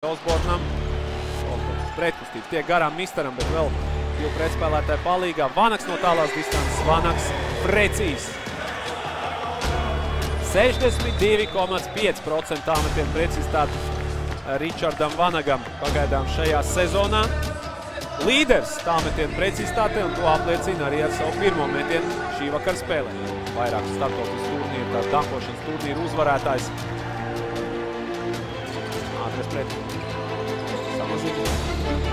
Osbornam. Pretkustība tiek garām Misteram, bet vēl divu pretspēlētāju palīgā. Vanaks no tālās distances. Vanaks precīzi. 62,5% tāmetienu precizitāti Ričardam Vanagam pagaidām šajā sezonā. Līderis tāmetienu precizitāte, un to apliecina arī ar savu pirmo metienu šī vakara spēlē. Vairāku startautisku turnīru, tā dankošanas turnīru uzvarētājs. Ātries pret. Samazina.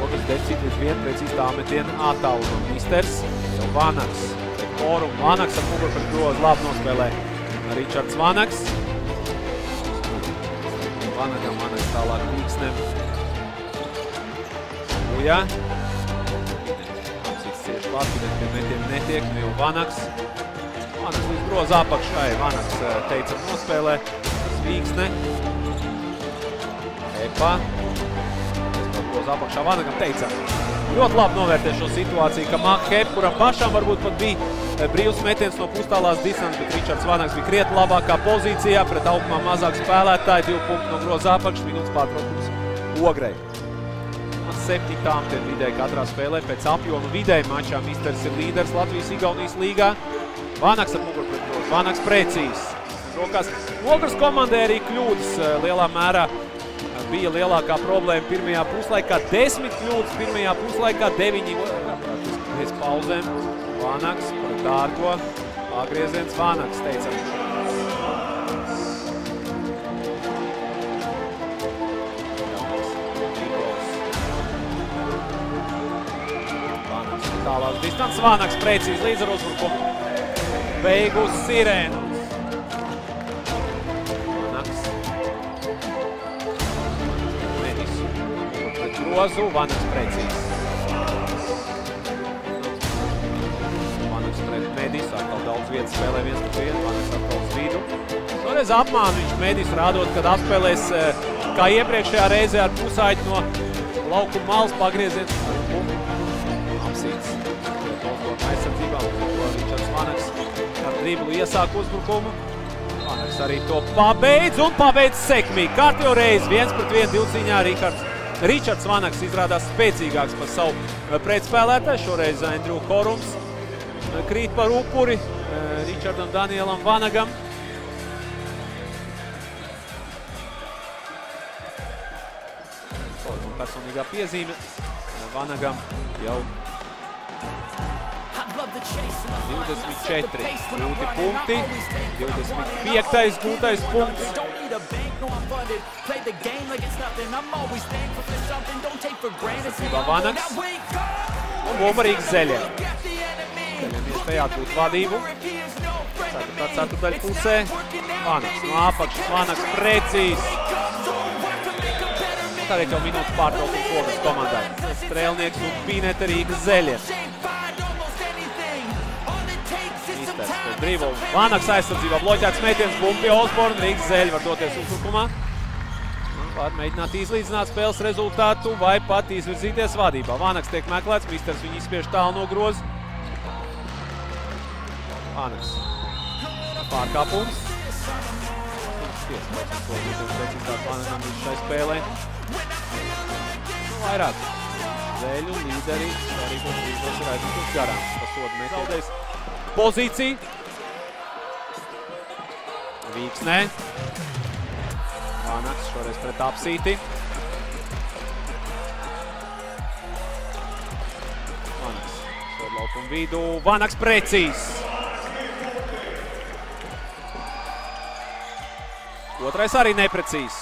Otrs deficīts līdz vien precīzi tāmetienu attāluma. Misters, jau Vanaks. Korum Vanaks ar muguru pret grozu labi nospēlē Ričards Vanaks. Vanaks tālāk Līksnem. Uja. Apsīts cieši pārspīdēt, pie metienu netiek, jau Vanaks. Vanaks līdz groza apakšai. Vanaks teicam nospēlē. Līksne. Epa. Groza apakšā Vanagam teicam. Ļoti labi novērtē šo situāciju, ka Hep, kuram pašam varbūt pat bija brīvs metiens no pustālās distances, bet Ričards Vanaks bija krietni labākā pozīcijā, pret augumā mazāk spēlētāji, 2 punkti no groza apakšas, minūtes pārtraukums Ogrei. 7 tāmetienu vidēji katrā spēlē, pēc apjoma vidēji mačā Misters ir līderis Latvijas-Igaunijas līgā. Vanaks ar muguru pret grozu, Vanaks precīzi. Rokās Ogres komandai arī kļūdas lielā mērā bija lielākā problēma pirmajā puslaikā. 10 kļūdas pirmajā puslaikā, 9 pēc pauzēm. Vanaks par dārgo. Pagrieziens Vanaks, teicam. Vanaks tālāk distants. Vanaks precīzi līdz ar uzbrukumu. Beigu sirēnu. Grozu, Vanaks precīzi. Vanaks pret Medis, atkal daudz vietas spēlē 1-1, Vanaks atkal uz vidu. Šoreiz apmāna viņš Medis, rādot, kad atspēlēs kā iepriekšējā reizē ar pusāķi no laukuma malas pagrieziens. Apsīts. Aizsardzībā, Ričards Vanaks ar driblu iesāk uzbrukumu. Vanaks arī to pabeidz un pabeidz sekmīgi. Kārtējo reizi 1-1 divcīņā Ričards Vanaks izrādās spēcīgāks par savu pretspēlētāju. Šoreiz Andrew Korums krīt par upuri Ričardam Danielam Vanagam. Personīgā piezīme Vanagam jau 24 gūti punkti, 25. gūtais punkts. Aizsardzībā Vanaks un Vomarīgs Zeļiem. Zeļiem iespēja atgūt vadību. Ceturtaļa pusē. Vanaks no apakšas, Vanaks precīzi. Tagad jau minūtes pārtraukums Ogres komandai. Strēlnieks un Pineta Rīgas Zeļiem. Misters pēc driblu. Vanaks aizsardzībā bloķēts metiens, bumba pie Osborna. Rīgas Zeļi var doties uzbrukumā. Var mēģināt izlīdzināt spēles rezultātu vai pat izvirzīties vadībā. Vanaks tiek meklēts, Misters viņu izspiež tālu no groza. Vanaks. Pārkāpums. Vanagam līdz šai spēlē. Vairāk. Zeļu līderi arī mums ir aizsardzības garām. Pasoda metienais. Pozīcija. Vīksnē. Vanaks šoreiz pret apsīti. Vanaks sod laukumu vidu. Vanaks precīzi. Otrais arī neprecīzi.